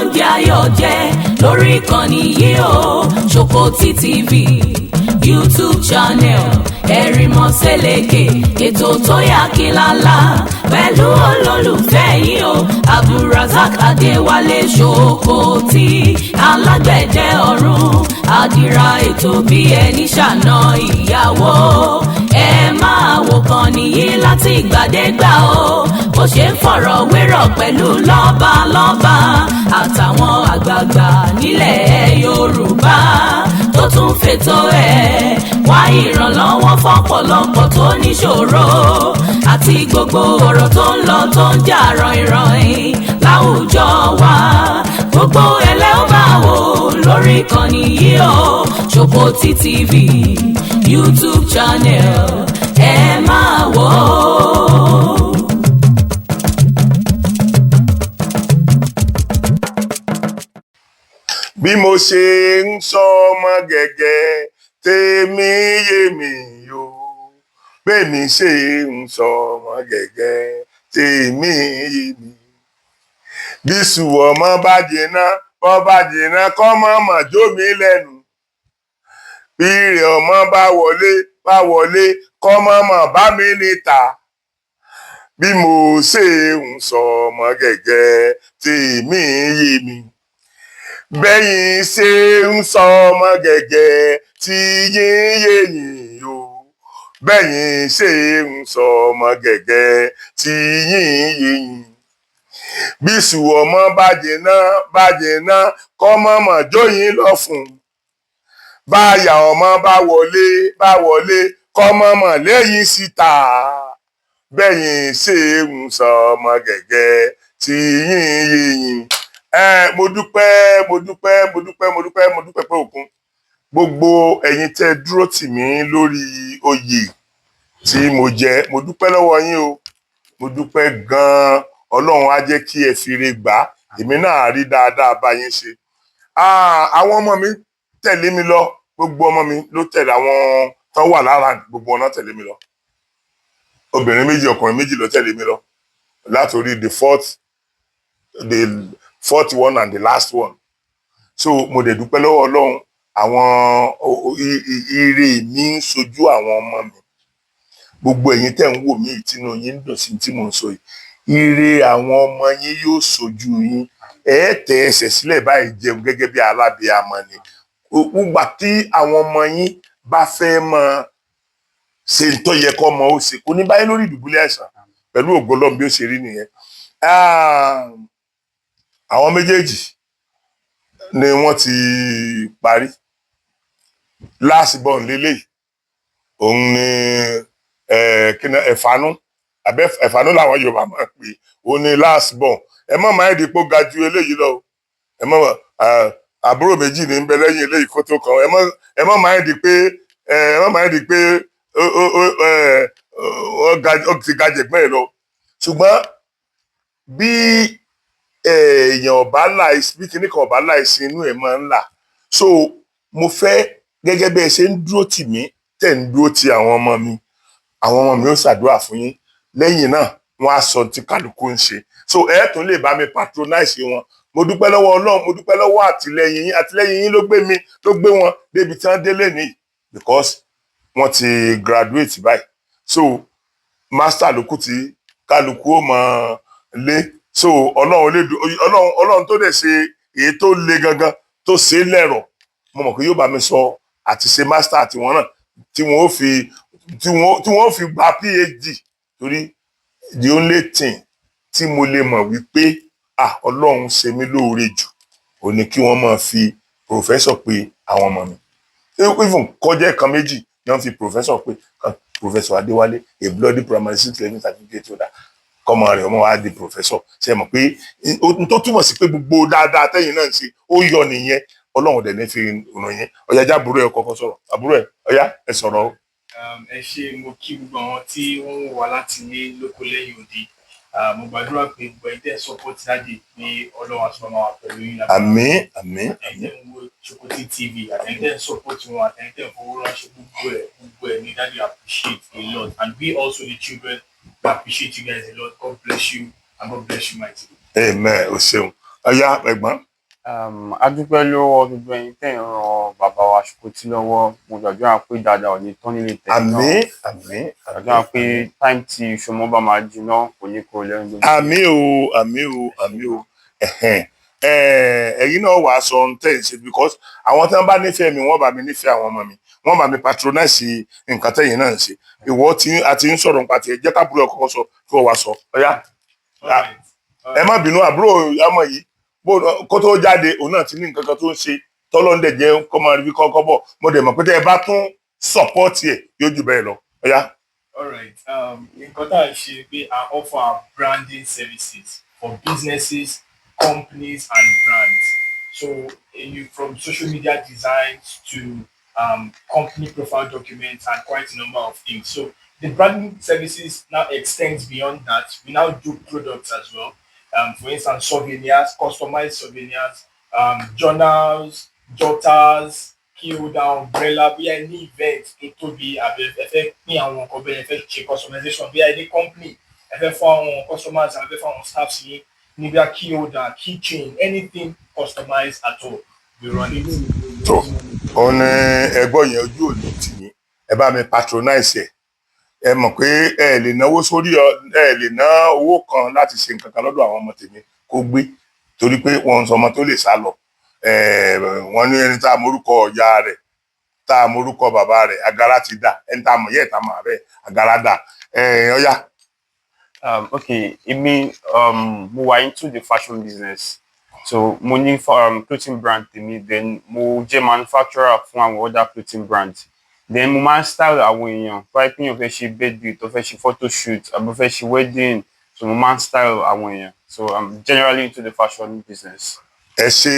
oúnjẹ ayọ̀ jẹ lórí ìkànnì yìí o, Ṣòkòtì TV YouTube channel Ẹ̀rìnmọ́ Sẹ́lẹ̀kẹ̀, ètò tó yà kílálà pẹ̀lú olólùfẹ́ yìí o, Abdulrasaq Adéwálé Ṣòkòtì alágbẹ̀dẹ ọ̀run, àdìrà ètò bí ẹni ṣàna ìyàwó. Ẹ máa wò kàn nìyí láti ìgbàdégbà o, bó ṣe ń fọ̀rọ̀ wérọ̀ pẹ̀lú lọ́balọ́ba àtàwọn àgbààgbà nílẹ̀ Yorùbá, tó tún fètò ẹ̀ wá ìrànlọ́wọ́ fọ́pọ̀lọpọ̀ tó níṣòro, àti gbogbo ọ̀rọ̀ tó ń lọ tó ń jà ràn-ìràn láwùjọ wa. Gbogbo ẹlẹ́ ó máa wò lórí ìkànnì yìí o, Ṣòkòtì TV YouTube channel ẹ máa wò ó. Bí mo ṣe ń sọ ọmọ gẹ́gẹ́ tèmi yé mi o, bẹ́ẹ̀mi ṣe ń sọ ọmọ gẹ́gẹ́ tèmi yé mi. Bísù ọmọ bá jìnnà bọ́ bá jìnnà kọ́ mọ́ jó mi lẹ́nu. Bírè ọmọ bá wọlé kọ́ mọ́ bá mi níta. Bí mo ṣe ń sọ ọmọ gẹ́gẹ́ tèmi yé mi. Bẹ́yìn ṣe ń sọ ọmọ gẹ́gẹ́ tí yín yé yín o, bẹ́yìn ṣe ń sọ ọmọ gẹ́gẹ́ tí yín yé yín. Bísù ọmọ bá jìnnà kọ́ mọ́ jóyin lọ́fun. Báyà ọmọ bá wọlé kọ́ mọ́ lẹ́yìn síta. Bẹ́yìn ṣe ń sọ ọmọ gẹ́gẹ́ tí yín yé yín. Mo dúpẹ́ pé òkun. Gbogbo ẹ̀yin tẹ́ dúró tì mí lórí oyè tí mo jẹ, mo dúpẹ́ lọ́wọ́ yín o. Mo dúpẹ́ gan-an. Ọlọ́run á jẹ́ kí ẹ fi ire gbà. Èmi náà rí dáadáa bá yín ṣe. Àwọn ọmọ mi tẹ̀lé mi lọ. Gbogbo ọmọ mi ló tẹ̀lé, àwọn tó wà lára gbogbo ọ̀nà tẹ̀lé mi lọ. Obìnrin méjì, ọkùnrin méjì ló tẹ̀lé mi lọ. Látòrí the fourth one and the last one. So mo dẹ̀ dúpẹ́ lọ́wọ́ Ọlọ́run. Àwọn ire mi ń sojú àwọn ọmọ mi. Gbogbo ẹ̀yin tẹ́ ń wò mí ìtinú yín ń dùn sí tí mò ń sọ yìí. Ire àwọn ọmọ yín yóò sojú yín. Tẹ ẹsẹ̀ sílẹ̀ báyìí jẹun gẹ́gẹ́ bí alábíàmọ ni. Gbogbo tí àwọn ọmọ yín bá fẹ́ mọ ṣe tó yẹ kọ́ ọmọ ó ṣe, kò ní báyìí lórí ìdùbúlẹ̀ àìsàn pẹ̀lú ògo Ọlọ́run bí ó ṣe rí nìyẹn. Àwọn méjèèjì ni wọ́n ti parí. Last born lélẹ́yìí, òun ni ẹ̀fánú làwọn Yorùbá máa ń pè, òun ni last born. Ẹ má máa ń dìpọ̀ ga ju eléyìí lọ. Ẹ má àbúrò méjì ní ń bẹ lẹ́yìn eléyìí kó tó kàn. Ẹ má máa ń di pé ó ti ga jẹ̀gbọ́n ẹ̀ lọ. Ṣùgbọ́n bí èèyàn ọba láìsí, bí kinní kan ọba láìsí, inú ẹ̀ máa ń là. So mo fẹ́ gẹ́gẹ́ bí ẹ ṣe ń dúró tì mí, tẹ̀ ń dúró ti àwọn ọmọ mi. Àwọn ọmọ mi ó ṣàdúrà fún yín. Lẹ́yìn náà wọ́n á sọ tí kálukú ń ṣe. So ẹ tún lè bá mi patronize wọn. Mo dúpẹ́ lọ́wọ́ Ọlọ́run, mo dúpẹ́ lọ́wọ́ àtìlẹ́yìn yín. Àtìlẹ́yìn yín ló gbé wọn débi tí wọ́n délé ní, because wọ́n ti graduate báyìí. So master ló kù tí kálukú ó mọ̀ lé. So Ọlọ́run tó dẹ̀ ṣe èyí tó le gangan tó ṣe lẹ́rọ̀, mo mọ̀ pé yóò bá mi sọ àti ṣe master tiwọn náà tí wọ́n fi gba PhD. Torí the only thing tí mo lè mọ̀ wípé Ọlọ́run ṣe mí lóore jù ó ní kí wọ́n máa fi professor pé àwọn ọmọ mi. Even kọjá kan méjì ni wọ́n fi professor pé Professor Adéwálé, a bloody primary 6 level certificate holder, kọ́mọ rẹ̀ ọmọ wa di professor. Ṣe mọ̀ pé tó túmọ̀ sí pé gbogbo dáadáa tẹ́yìn náà ń ṣe ó yọ nìyẹn. Ọlọ́run dẹ̀ ní fi ràn yẹn. Ọ̀yá já àbúrò ẹ̀ kọ́kọ́ sọ̀rọ̀. Àbúrò ẹ̀, ọ̀yá ẹ sọ̀rọ̀ o. Ẹ ṣé, mo kí gbogbo àwọn tí wọ́n ń wá láti ilé lóko lẹ́yìn òde. Mo gbàdúrà pé gbogbo ẹ̀yin tẹ́ support dáàdì pé Ọlọ́run á túbọ̀ máa wà pẹ̀lú yín lágbára. Àmín, àmín. Ẹ̀yin tẹ́ ń wo Ṣòkòtì TV, àtẹ̀yin tẹ́ ń support wọn, àtẹ̀yin tẹ́ ń fowó ránṣẹ́, gbogbo ẹ̀ ní dáàdì appreciate a lot, and we also the children we appreciate you guys a lot. God bless you and God bless you mightily. Amen. O ṣeun. Ọ̀yá ẹ̀gbọ́n. A dúpẹ́ lọ́wọ́ gbogbo ẹ̀yin tẹ́ ń ran bàbá wa Ṣòkòtì lọ́wọ́. Mo gbàdúrà pé dáadáa ò ní tán nílé tẹ̀yìn náà. àmín àmín Gbàdúrà pé táìmù tí ìṣọmọ bá máa jiná kò ní kó lẹ́nu lójú. àmín o àmín o àmín o ẹ̀yin náà wàá sọ ohun tẹ́ ẹ̀ ń ṣe because àwọn tí wọ́n bá nífẹ̀ẹ́ mi wọ́n bá mi nífẹ̀ẹ́ àwọn ọmọ mi wọ́n bá mi patronize nǹkan tẹ́yin náà ń ṣe ìwọ tí a ti ń sọ̀rọ̀ nípa tiẹ̀ jẹ́ káàbúrò ọkọ̀ sọ kí wọ́n wá sọ ọ̀yá ẹ má bínú àbúrò ọmọ yìí kó tó jáde òun náà ti ní nǹkan kan tó ń ṣe tọ́lọ́ndẹ̀ jẹ́ kọ́ máa rí kọ́kọ́ bọ̀ mo dẹ̀ mọ̀ pé tẹ́ ẹ bá tún support ẹ̀ yóò jù bẹ́ẹ̀ lọ ọ̀yá. All right. Nǹkan tá a ṣe pé I offer branding services for businesses, companies, and brands. So from social media designs to company profile documents and quite a number of things. So the branding services now extends beyond that. We now do products as well. For instance, souvenirs, customized souvenirs, journals, jotters, key holder, umbrella, bí ẹ ní event tó tóbi àbí ẹ fẹ́ pín àwọn nǹkan bẹ́ẹ̀ ẹ fẹ́ ṣe customization bí ẹ ní company ẹ fẹ́ fún àwọn customers àbí ẹ fẹ́ fún àwọn staffs yín ní bí key holder, key chain, anything customized at all, we run it. tó òun ni ẹgbọ́n yẹn ojú òní tì yín ẹ bá mi patronize ẹ mọ̀ pé ẹ lè náwó sórí ẹ lè ná owó kan láti ṣe nǹkan kan lọ́dọ̀ àwọn ọmọ tèmi kó gbé torí pé wọn ń sọ ọmọ tó lè sá lọ wọn ní ẹni tá a morúkọ ọ̀yá rẹ̀ tá a morúkọ bàbá rẹ̀ agara ti dà ẹni tá a mọ̀ yẹ́ ìta mọ̀ rẹ̀ agara dà ọ̀yá. Okay, mo wà into the fashion business. So mo ní clothing brand tèmi, then mo jẹ́ manufacturer fún àwọn other clothing brands. Then mo máa ń style àwọn èèyàn tó wáyé pé èèyàn fẹ́ ṣe birthday tó fẹ́ ṣe photo shoot àbí fẹ́ ṣe wedding, so mo máa ń style àwọn èèyàn. So I'm generally into the fashion business. Ẹ ṣe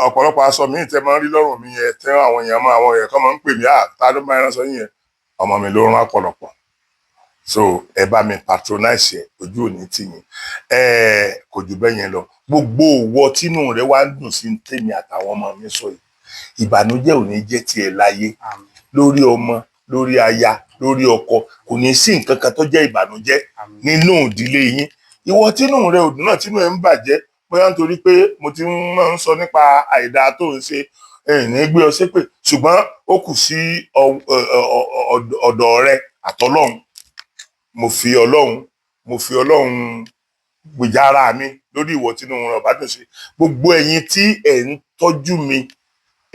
ọ̀pọ̀lọpọ̀ aṣọ mi tẹ máa ń rí lọ́rùn mi yẹn tẹ́ àwọn èèyàn kan máa ń pè mí ta ló máa ń ránṣọ yẹn ọmọ mi ló rán ọ̀pọ̀lọpọ̀ so ẹ bá mi patronize ojú òní tì yín kò jù bẹ́ẹ̀ yẹn lọ gbogbo òwò tínú rẹ wá ń dùn sí tèmi àtàwọn ọmọ mi sọ yìí ìbànújẹ́ ò ní jẹ́ tiẹ̀ láyé lórí ọmọ lórí aya lórí ọkọ kò ní sí nǹkan kan tó jẹ́ ìbànújẹ́ nínú ìdílé yín ìwọ tínú rẹ òdùn náà tínú ẹ ń bàjẹ́ bóyá nítorí pé mo ti máa ń sọ nípa àìdá tó ń ṣe ní gbé ọ ṣépè ṣùgbọ́n ó kù sí ọ̀dọ̀ rẹ àtọlọ́hun mo fi ọlọ́run gbèjà ara mi lórí ìwọ tínú rẹ ọ̀bá dùn sí gbogbo ẹ̀yin tí ẹ̀ ń tọ́jú mi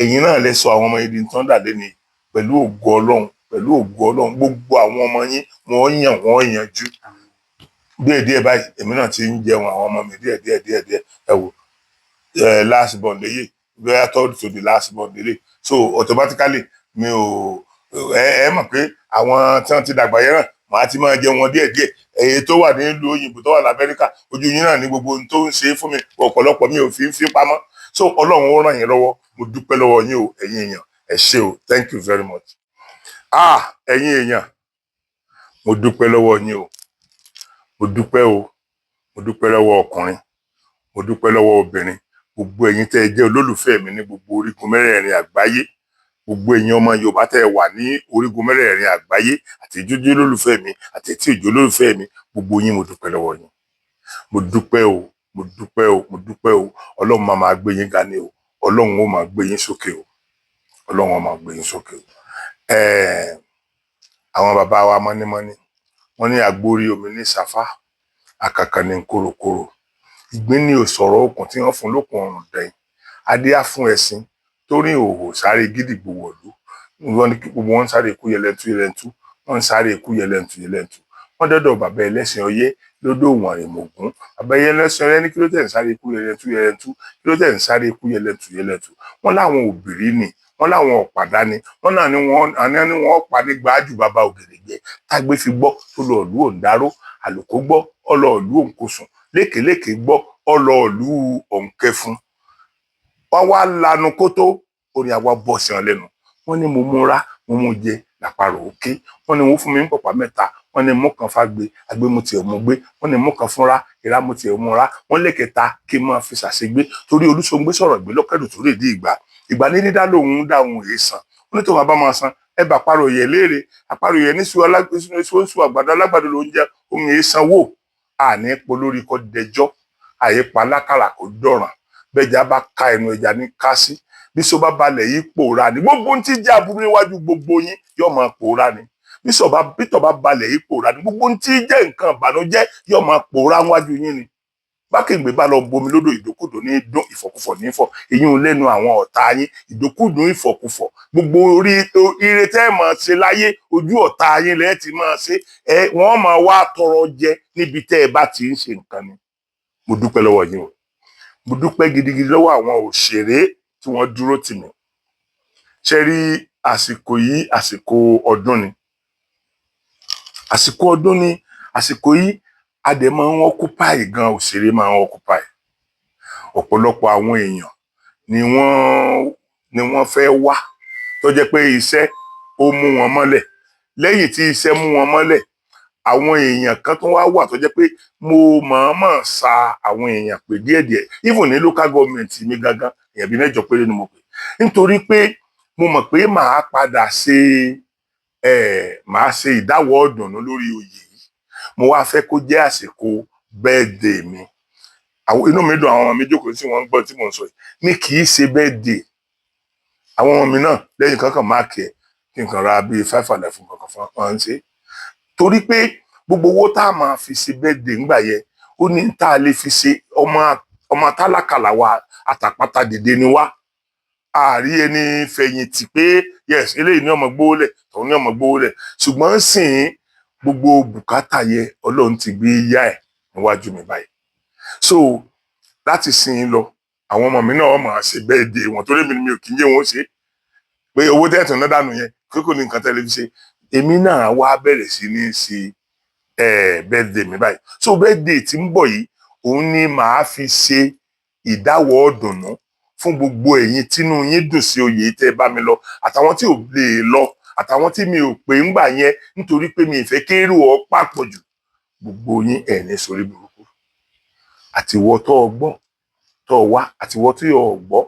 ẹ̀yin náà lè sọ àwọn ọmọ yìí di tán dàdé ni pẹ̀lú ògo ọlọ́run gbogbo àwọn ọmọ yín wọ́n yanjú díẹ̀ báyìí èmi náà ti ń jẹun àwọn ọmọ mi díẹ̀ ẹ wò last born lèyí bóyá third to the last born lèyí so automatically mi ò ẹ mọ̀ pé àwọn tí wọ́n ti dàgbà yẹn náà màá ti máa jẹun wọn díẹ̀ èyí tó wà nílùú òyìnbó tó wà lamẹ́ríkà ojú yín náà ní gbogbo ohun tó ń ṣe fún mi ọ̀pọ̀lọpọ̀ mi ò fi pamọ́ so ọlọ́run ó ràn yín lọ́wọ́ mo dúpẹ́ lọ́wọ́ yín o ẹ̀yin èèyàn ẹ ṣé o thank you very much ẹ̀yin èèyàn mo dúpẹ́ lọ́wọ́ yín o mo dúpẹ́ lọ́wọ́ ọkùnrin mo dúpẹ́ lọ́wọ́ obìnrin gbogbo ẹ̀yin tẹ́ ẹ jẹ́ olólùfẹ́ mi ní gbogbo orígun mẹ́rẹ̀ẹ̀rin àgbáyé gbogbo ẹ̀yin ọmọ Yorùbá tẹ́ ẹ wà ní orígun mẹ́rẹ̀ẹ̀rin àgbáyé àti ìjójú olólùfẹ́ mi àti ètí ìjó olólùfẹ́ mi gbogbo yín mo dúpẹ́ lọ́wọ́ yín mo dúpẹ́ o ọlọ́run máa gbé yín ga ni o ọlọ́run ó máa gbé yín sókè o àwọn bàbá wa mọ́nímọ́ní wọ́n ní àgbórí omi ní sàfá àkàkà ní kòròkòrò ìgbín ní òsọ̀rọ̀ okùn tí wọ́n fún lókun ọrùn dẹ̀yìn adé á fún ẹṣin tó rí òhò sáré gídìgbò wọ̀lú wọ́n ní gbogbo wọn sáré ikú yẹlẹntú wọ́n sáré ikú yẹlẹntú wọ́n dọ́dọ̀ bàbá ẹlẹ́sìn ọyẹ́ lódò wọn àrèmọ̀gún bàbá ẹlẹ́sìn ọyẹ́ ní kí ló tẹ̀ ń sáré ikú yẹlẹntú kí ló tẹ̀ ń sáré ikú yẹlẹntú wọ́n láwọn òbírí ni wọ́n láwọn ọ̀pàdá ni wọ́n náà ní wọ́n pa ní gbájú bàbá ògèrègbè tágbé fi gbọ́ tó lọ ìlú òǹdaró àlùkò gbọ́ ọlọ ìlú òǹkosùn lékèlékè gbọ́ ọlọ ìlú òǹkẹfun wọ́n wá lanu kótó orin àwa bọ́ sí wọn lẹ́nu wọ́n ní mo múra mo mú jẹ làpárò òkè wọ́n ní wọ́n fún mi ní pọ̀pá mẹ́ta wọ́n ní mú kan fágbé agbé mu tiẹ̀ mú gbé wọ́n ní mú kan fúnra ìrá mu tiẹ̀ múra wọ́n lẹ́kẹ̀ta kí n máa fi ṣàṣegbé torí Olúṣọ̀ngbé sọ̀rọ̀ gbé lọ́kẹ́dùn tó lè dí ìgbà ní dídá lòun dáhùn èé san wọ́n ní tó máa bá máa san ẹ bá àparò yẹ léèrè àparò yẹ ní sùn àgbàdo alágbàdo ló ń jẹ ohun èé sanwó àní epo lórí kọ dẹjọ́ àyípa alákàrà kò dọ̀ràn bẹ́jà bá ka ẹnu ẹja ní kásí bí sọ bá balẹ̀ yìí pòórá ni gbogbo ohun tí jẹ́ aburú níwájú gbogbo yín yóò máa pòórá ni bítọ̀ bá balẹ̀ yìí pòórá ni gbogbo ohun tí jẹ́ nǹkan ìbànújẹ́ yóò máa pòórá níwájú yín ni bákègbè bá lọ bomi lódò ìdókòdò ní dún ìfọ̀kúfọ̀ ní fọ̀ èyí ń lẹ́nu àwọn ọ̀tá yín ìdókòdò ìfọ̀kúfọ̀ gbogbo orí ire tẹ́ ẹ̀ máa ṣe láyé ojú ọ̀tá yín lẹ́ẹ̀ ti máa ṣe wọ́n máa wá tọrọ jẹ níbi tẹ́ ẹ bá ti ń ṣe nǹkan ni mo dúpẹ́ lọ́wọ́ yín o mo dúpẹ́ gidigidi lọ́wọ́ àwọn òṣèré tí wọ́n dúró tì mí ṣe rí àsìkò yìí àsìkò ọdún ni àsìkò yìí adẹ máa ń occupy gan òṣèré máa ń occupy ọ̀pọ̀lọpọ̀ àwọn èèyàn ni wọ́n fẹ́ wá tó jẹ́ pé iṣẹ́ ó mú wọn mọ́lẹ̀ lẹ́yìn tí iṣẹ́ mú wọn mọ́lẹ̀ àwọn èèyàn kan tó wá wà tó jẹ́ pé mo mọ̀ọ́mọ̀ sa àwọn èèyàn pé díẹ̀díẹ̀ even ní local government mi gangan èèyàn bíi 9 péré ni mo pè nítorí pé mo mọ̀ pé màá padà màá ṣe ìdáwọ́ ọ̀dùnnú lórí oyè yìí mo wá fẹ́ kó jẹ́ àsìkò birthday mi àwọn inú mi dùn àwọn ọmọ mi jókòó tí wọ́n ń gbọ́ tí mò ń sọ yìí mi kì í ṣe birthday àwọn ọmọ mi náà lẹ́yìn kankan máàkì ẹ̀ kí n kàn ra bíi 5 àlẹ́ fún kankan fún wọn ṣe torí pé gbogbo owó tá a máa fi ṣe birthday ńgbà yẹn ó ní tá a lè fi ṣe ọmọ tálákàlà wa àtàpátá dìde ni wá àárí ẹni fẹ̀yìntì pé yes eléyìí ní ọmọ gbówó lẹ̀ tòun ní ọmọ gbówó lẹ̀ ṣùgbọ́n sìn gbogbo bùkátà yẹ Ọlọ́run ti gbé yá ẹ̀ níwájú mi báyìí so láti sìn lọ àwọn ọmọ mi náà máa ṣe birthday wọn torí mi ò kí ń yé wọn ṣe pé owó tẹ̀tún náà dànù yẹn kókò ní nǹkan tẹ́lẹ̀ fi ṣe èmi náà wá bẹ̀rẹ̀ sí ní ṣe birthday mi báyìí so birthday tí ń bọ̀ yìí òun ni màá fi ṣe ìdáwọ́ ọ̀dùnnú fún gbogbo ẹ̀yin tínú yín dùn sí oyè tẹ́ bá mi lọ àtàwọn tí ò lè lọ àtàwọn tí mi ò pè ń gbà yẹn nítorí pé mi ìfẹ́ kérò ọ pàpọ̀ jù gbogbo yín ẹ̀ ní sórí burúkú àtiwọ́ tó o gbọ́ tó o wá àtiwọ́ tó o gbọ́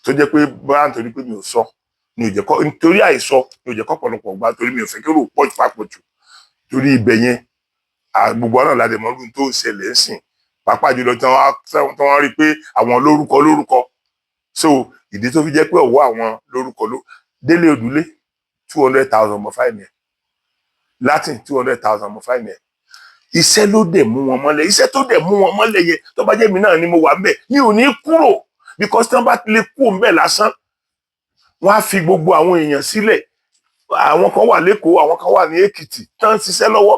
tó jẹ́ pé bá nítorí pé mi ò sọ mi ò jẹ́ kọ́ nítorí àìsọ mi ò jẹ́ kọ́ pọ̀lọpọ̀ gbà torí mi ò fẹ́ kérò pọ̀ pàpọ̀ jù torí ibẹ̀ yẹn gbogbo ọ̀nà ládẹ̀ mọ́dún tó ń ṣẹlẹ̀ sìn pàápàá jùlọ tí wọ́n rí pé àwọn lórúkọ so ìdí tó fi jẹ́ pé ọ̀wọ́ àwọn lórúkọ Délé Odùlé 200,000 mo fáìní ẹ̀ Latin 200,000 mo fáìní ẹ̀ iṣẹ́ ló dẹ̀ mú wọn mọ́lẹ̀ iṣẹ́ tó dẹ̀ mú wọn mọ́lẹ̀ yẹn tó bá jẹ́ mi náà ni mo wà ńbẹ̀ mi ò ní kúrò because tí wọ́n bá lè kú ńbẹ̀ lásán wọ́n á fi gbogbo àwọn èèyàn sílẹ̀ àwọn kan wà lẹ́kọ̀ọ́ àwọn kan wà ní Èkìtì tán ń ṣiṣẹ́ lọ́wọ́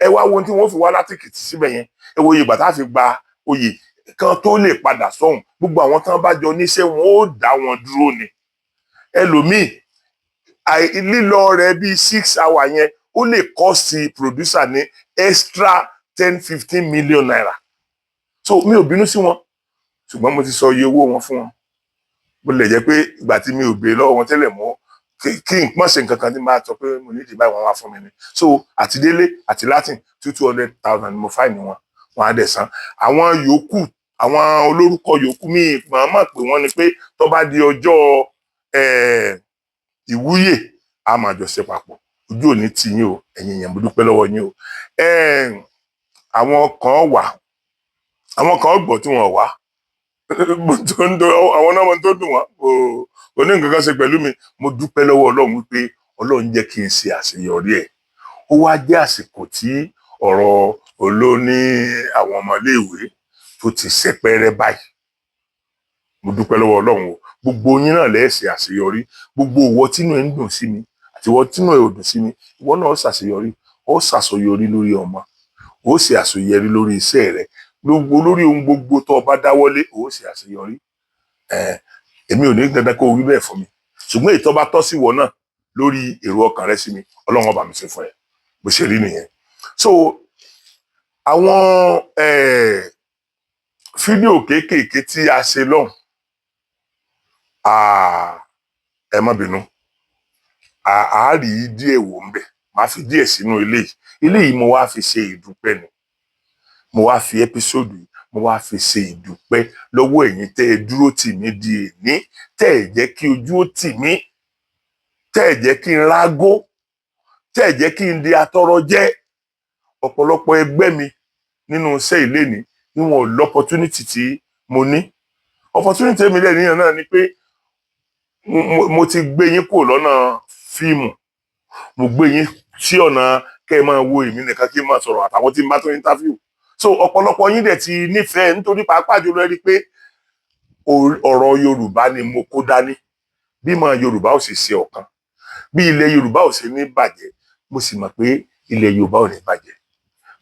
ẹ wá wo ohun tí wọ́n fi wá láti Èkìtì síbẹ̀ yẹn ẹ wo ìgbà tá a fi gba oyè kan tó lè padà sọ́hùn gbogbo àwọn tán bá jọ níṣẹ́ wọn ó dá wọn dúró ni ẹlòmíì lílọ rẹ̀ bíi 6 hours yẹn ó lè kọ́ọ̀sì producer ní extra 10-15 million naira so mi ò bínú sí wọn ṣùgbọ́n mo ti sọ iye owó wọn fún wọn bó lè jẹ́ pé ìgbà tí mi ò béèrè lọ́wọ́ wọn tẹ́lẹ̀ mọ́ kí n pọ́n ṣe nǹkan kan tí máa sọ pé mo ní ìdí báyìí wọn wá fún mi ni so àti Délé àti Latin 200,000 ni mo fáìní wọn á dẹ̀ san àwọn yòókù àwọn olórúkọ yòókù mi màmá pé wọ́n ni pé tó bá di ọjọ́ ìwúyè a máa jọ ṣe papọ̀ ojú òní ti yín o ẹ̀yin yẹn mo dúpẹ́ lọ́wọ́ yín o àwọn kan wà àwọn kan gbọ́ tí wọ́n wá àwọn náà tó dùn wọ́n kò ní nǹkan kan ṣe pẹ̀lú mi mo dúpẹ́ lọ́wọ́ Ọlọ́run wípé Ọlọ́run jẹ́ kí n ṣe àṣeyọrí ẹ̀ ó wá jẹ́ àsìkò tí ọ̀rọ̀ olóní àwọn ọmọléèwé tó ti ṣẹpẹrẹ báyìí mo dúpẹ́ lọ́wọ́ Ọlọ́run o gbogbo yín náà lè ṣe àṣeyọrí gbogbo ìwọ tínú ẹ ń dùn sí mi àti ìwọ tínú ẹ ò dùn sí mi ìwọ náà ó ṣàṣeyọrí ó ṣàṣeyọrí lórí ọmọ ó ṣe àṣeyọrí lórí iṣẹ́ rẹ gbogbo lórí ohun gbogbo tó o bá dáwọ́lé ó ṣe àṣeyọrí èmi ò ní dandan kó o wí bẹ́ẹ̀ fún mi ṣùgbọ́n èyí tó bá tọ́ sí ìwọ náà lórí èrò ọkàn rẹ sí mi Ọlọ́run ó bá mi ṣe fún ẹ bó ṣe rí nìyẹn so àwọn fídíò kéékèèké tí a ṣe lọ́hùn ẹ má bínú àárí díẹ̀ wò ń bẹ̀ máa fi díẹ̀ sínú eléyìí mo wá fi ṣe ìdúpẹ́ ni mo wá fi ẹ́písòdù yìí mo wá fi ṣe ìdúpẹ́ lọ́wọ́ ẹ̀yin tẹ́ ẹ dúró tì mí di èní tẹ́ ẹ jẹ́ kí ojú ó tì mí tẹ́ ẹ jẹ́ kí n rágó tẹ́ ẹ jẹ́ kí n di atọ́rọ́ jẹ́ ọ̀pọ̀lọpọ̀ ẹgbẹ́ mi nínú iṣẹ́ ìléni ni wọn ò lọ́pọ̀túnítì tí mo ní opportunity mi lẹ́yìn yẹn náà ni pé mo ti gbé yín kúrò lọ́nà fíìmù, mo gbé yín sí ọ̀nà kẹ́ ẹ máa wo èmi nìkan kí n máa sọ̀rọ̀ àtàwọn tí n bá tó interview. So ọ̀pọ̀lọpọ̀ yín dẹ̀ ti nífẹ̀ẹ́ nítorí pàápàá jùlọ rí pé ọ̀rọ̀ Yorùbá ni mo kó dání, bí mọ Yorùbá ò sì ṣe ọ̀kan, bí ilẹ̀ Yorùbá ò ṣe ní bàjẹ́, mo sì mọ̀ pé ilẹ̀ Yorùbá ò ní bàjẹ́.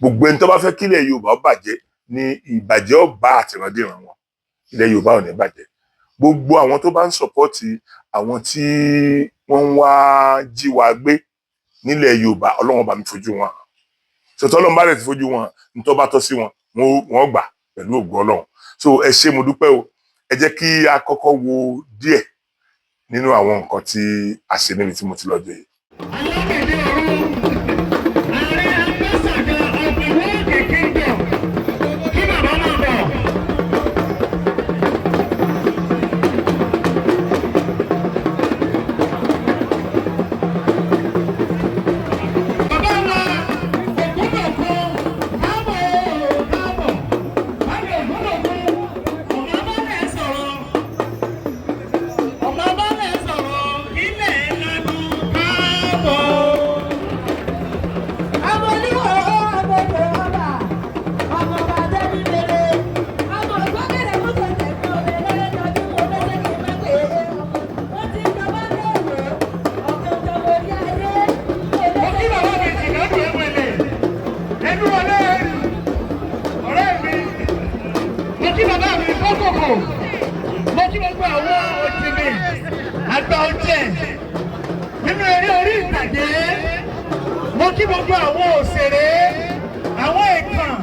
Gbogbo ẹni tó bá fẹ́ kí ilẹ̀ Yorùbá ó bàjẹ́ ni ìbàjẹ́ ó bá àtìrandíran wọn. Ilẹ̀ Yorùbá ò ní bàjẹ́. Gbogbo àwọn tó bá ń sọ̀pọ́tì àwọn tí wọ́n ń wá jí wa gbé nílẹ̀ Yorùbá, Ọlọ́run bá mi fojú wọn hàn. Sọ̀tọ́ Ọlọ́run bá rẹ̀ ti fojú wọn hàn, ní tó bá tọ́ sí wọn, wọ́n gbà pẹ̀lú ògo Ọlọ́run. So ẹ ṣé mo dúpẹ́ o. Ẹ jẹ́ kí a kọ́kọ́ wo díẹ̀ nínú àwọn nǹkan tí a ṣe níbi tí mo ti lọ jẹ yìí. Mo kí gbogbo àwọn òṣèré, àwọn ìkàn,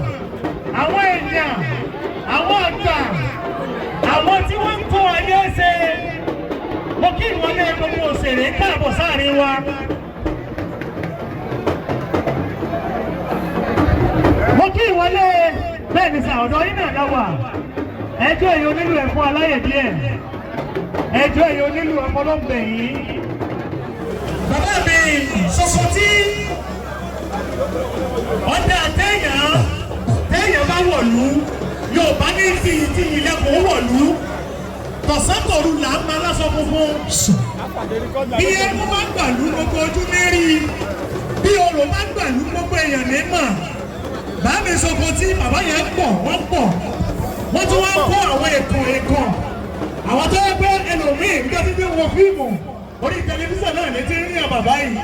àwọn èèyàn, àwọn àgbà, àwọn tí wọ́n ń kó ayé ṣe. Mo kí ìwọlé gbogbo òṣèré káàbọ̀ sáàrin wa. Mo kí ìwọlé bẹ́ẹ̀ ni sàọ̀dọ̀ yín náà láwà. Ẹjọ́ èyí onílù ẹ̀ fún aláyè díẹ̀. Ẹjọ́ èyí onílù ọmọlọ́gbẹ̀ yìí. Bàbá mi ṣoṣo tí ọ̀dà téèyàn bá wọ̀lú, Yorùbá ní ti ilẹ̀kùn wọ̀lú, tọ̀sán-tòru là ń máa lásọ funfun. Bí ẹkún bá gbàlú gbogbo ojú mérí, bí orò bá gbàlú gbogbo èèyàn ní mà. Bàbá mi ṣoṣo tí bàbá yẹn pọ̀, wọ́n tún wá kó àwọn èkó. Àwọn tó yẹ pé ẹlòmíì nígbà tí wọ́n fíìmù orí tẹlifíṣàn náà ní ti rí àwọn bàbá yìí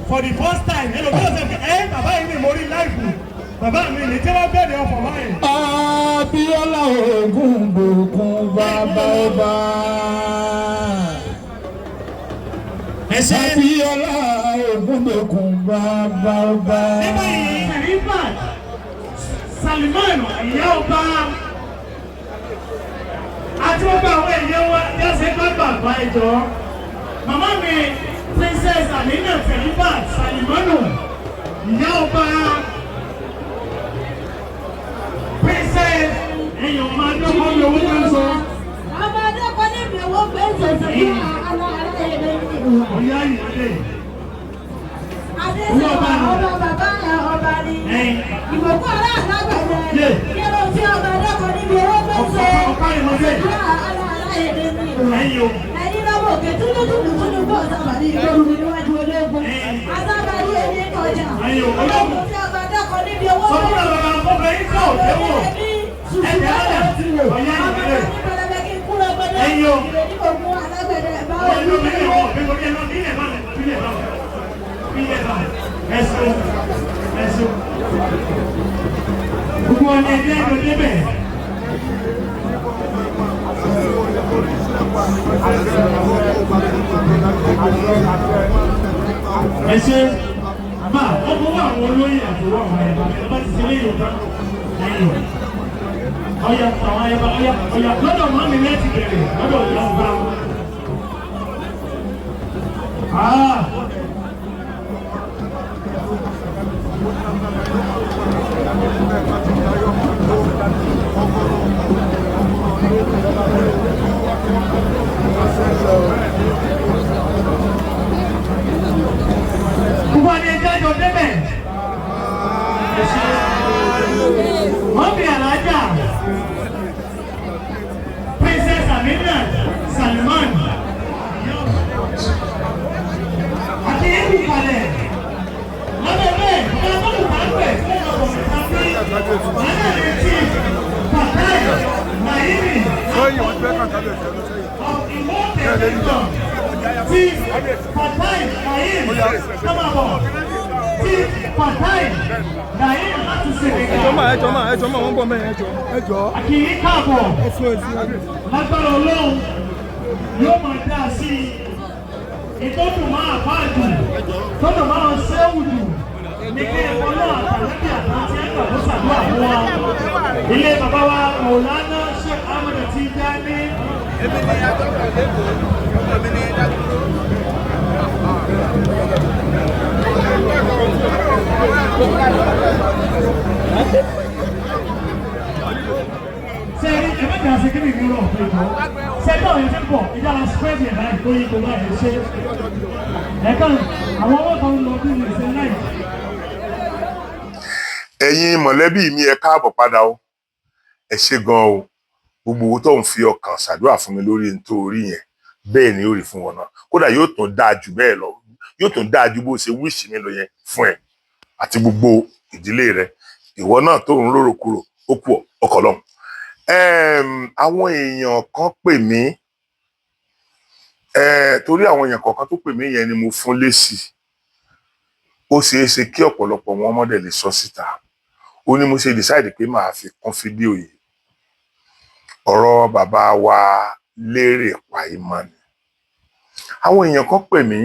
for the first time ẹlòmíì ọ̀sẹ̀ fi bàbá yìí ni mo rí láìpù bàbá mi ní tí wọ́n bẹ̀rẹ̀ ọ̀fọ̀ báyìí. Abíọ́lá Ògúngbòkun bàbá ọba. Abíọ́lá Ògúngbòkun bàbá ọba. Nígbà yìí Sẹ̀rífàt Salimán ìyá ọba àti gbogbo àwọn èèyàn wa jẹ́sẹ̀ bàbá ẹ̀jọ́. Màmá mi Princess Amina Sẹ̀rífàt Salimanu ìyá ọba Princess èèyàn máa dọ́kọ́ ní owó tó ń sọ. Ọmọ adékọ́ ní ìbẹ̀wò gbèsè sí aláìlẹ̀ ìlú. Ọ̀yá ìyáde. Adéṣe ọba bàbá ẹ̀ ọba ni. Ìgbòkú ọ̀rẹ́ àlágbẹ̀dẹ. Yẹ́rọ tí ọba adékọ́ níbi owó gbèsè. Ọ̀pá ìmọ̀dé. Aláìlẹ̀ ìlú. Ẹ̀yin lọ́wọ́ òkè túnútúnú bọ́ sábàdí ìgbòrú níwájú ológun. Asábàdí èdè kọjá. Ológun tí ọba dákọ̀ níbi owó. Sọ́kúnlẹ̀ bàbá ọkùnrin yìí kọ̀ ọ̀dẹ́wò. Ẹ̀jẹ̀ ọ̀dẹ̀ ti wò. Ọ̀yá ìbílẹ̀. Ọ̀bẹ kí n kúrò gbọdọ̀. Ìrè ní ogun alágbẹ̀dẹ bá wà ní ìlú. Gbogbo ọ̀nà ẹ̀jẹ̀ ẹ̀jọ̀ débẹ̀. Ẹ ṣe àmà ọkọ̀ wà àwọn olóyè àtòwò àwọn ẹ̀bà ẹ̀bà ti ṣe léyìn ọ̀tá ẹ̀yìn ọ̀yà àwọn ẹ̀bà ọ̀yà lọ́dọ̀ máa mi lẹ́ẹ̀tì bẹ̀rẹ̀ lọ́dọ̀ ìyá ọba. Gbogbo ni ẹjọ́ ìjọ débẹ̀. Wọ́n fi àlájà Princess Àkìrí káàbọ̀ lágbára Ọlọ́run yóò máa dá sí ìtọ́jú máa bá jù tọ́jú máa ṣẹ́wù jù ní kí ẹ̀kọ́ náà àtàlẹ́bí àtàntí ẹ̀kọ́ tó ṣàdúrà fún wa. Ilé bàbá wa Mọ̀lánà Sheikh Ahmed Tijani. Sẹ́ẹ̀rí ẹ̀mẹ́ta ṣe kí ni ìlú náà pé jọ. Sẹ́ẹ̀rí àwọn ẹ̀fẹ́ pọ̀ ìjà la spread ẹ̀ láì tó yí gbogbo ẹ̀ ṣe. Ẹ̀kan àwọn ọwọ́ kan lọ bí mi ṣe láì. Ẹ̀yin mọ̀lẹ́bí mi ẹ káàbọ̀ padà o. Ẹ ṣé gan o. Gbogbo owó tó ń fi ọkàn ṣàdúrà fún mi lórí nítorí yẹn bẹ́ẹ̀ ni ó rí fún wọn náà. Kódà yóò tún dáa jù bẹ́ẹ̀ lọ. Yóò tún dáa ju bó ṣe wíṣì mi lọ yẹn fún ẹ àti gbogbo ìdílé rẹ. Ìwọ náà tó ń rorò kúrò ó kù ọkọ lọ́hùn. Àwọn èèyàn kan pè mí torí àwọn èèyàn kọ̀ọ̀kan tó pè mí yẹn ni mo fún lésì. Ó ṣeé ṣe kí ọ̀pọ̀lọpọ̀ wọn mọ́dẹ̀ lè sọ síta. Ó ní mo ṣe decide pé màá fi kún fídíò yìí. Ọ̀rọ̀ bàbá wa Lérè Pàímọ́ ni. Àwọn èèyàn kan pè mí,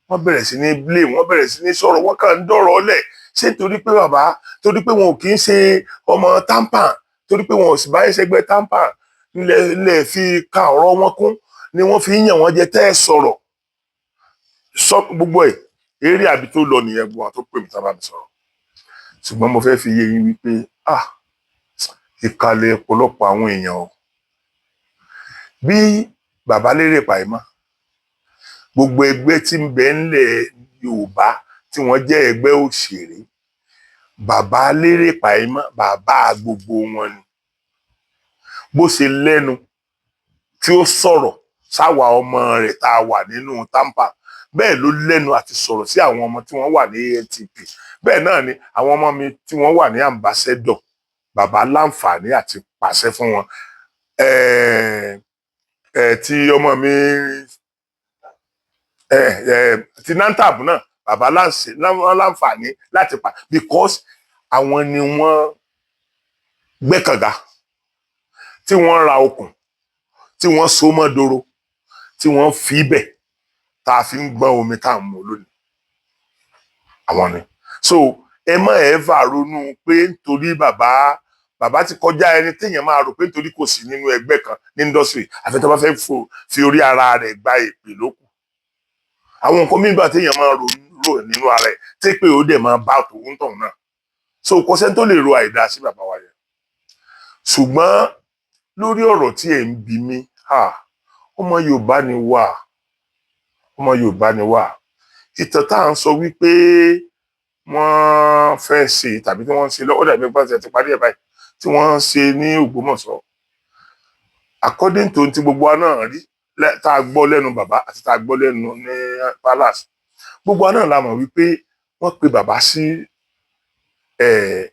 wọ́n bẹ̀rẹ̀ sí ní blame, wọ́n bẹ̀rẹ̀ sí ní sọ̀rọ̀, wọ́n kàn ń dọ̀rọ̀ ọlẹ̀. Ṣé torí pé bàbá, torí pé wọn ò kì í ṣe ọmọ tampan, torí pé wọn ò sì bá ẹsẹ̀gbẹ́ tampan lè fi ka ọ̀rọ̀ wọn kún ni wọ́n fi ń yàn wọ́n jẹ tẹ́ ẹ sọ̀rọ̀. Sọ gbogbo ẹ̀ eré àbí tó lọ nìyẹn gbọ́n tó pè mí sábà mi sọ̀rọ̀. Ṣùgbọ́n mo fẹ́ fi yé yín wípé ìkàlẹ̀ ọ̀pọ̀lọpọ̀ àwọn èèyàn o. Bí bàbá Lérè Pàímọ́, gbogbo ẹgbẹ́ tí ń bẹ ńlẹ̀ Yorùbá tí wọ́n jẹ́ ẹgbẹ́ òṣèré, bàbá Lérè Pàímọ́ bàbá gbogbo wọn ni. Bó ṣe lẹ́nu tí ó sọ̀rọ̀ sáwà ọmọ rẹ̀ tá a wà nínú tampa, bẹ́ẹ̀ ló lẹ́nu àti sọ̀rọ̀ sí àwọn ọmọ tí wọ́n wà ní ANTP. Bẹ́ẹ̀ náà ni àwọn ọmọ mi tí wọ́n wà ní ambassador, bàbá láǹfààní àti pàṣẹ fún wọn. Tí ọmọ mi ti NANTAB náà bàbá láǹfààní láti pa because àwọn ni wọ́n gbẹ́kànga tí wọ́n ra okùn tí wọ́n so mọ́ doro tí wọ́n fi bẹ̀ tá a fi ń gbọ́n omi tá a mú lónìí. Àwọn ni. So ẹ má ever ronú pé nítorí bàbá ti kọjá ẹni téèyàn máa rò pé nítorí kò sí nínú ẹgbẹ́ kan ní industry àfi tó bá fẹ́ fi orí ara rẹ̀ gba èpè lókù. Àwọn nǹkan mìíràn téèyàn máa rò nínú ara ẹ̀ tí pé ó dẹ̀ máa bá tòun tọ̀hún náà. So kò sẹ́ni tó lè ro àìdá sí bàbá wa yẹn. Ṣùgbọ́n lórí ọ̀rọ̀ tí ẹ̀ ń bi mí, ọmọ Yorùbá ni wá. Ọmọ Yorùbá ni wá. Ìtàn tá à ń sọ wípé wọ́n fẹ́ ṣe tàbí tí wọ́n ń ṣe lọ́wọ́ dàbí ẹgbẹ́ ti parí ẹ̀ báyìí tí wọ́n ń ṣe ní Ògbómọ̀ṣọ́. According to ti gbogbo wa náà rí tá a gbọ́ lẹ́nu bàbá àti tá a gbọ́ lẹ́nu ní palace. Gbogbo wa náà la mọ̀ wípé wọ́n pe bàbá sí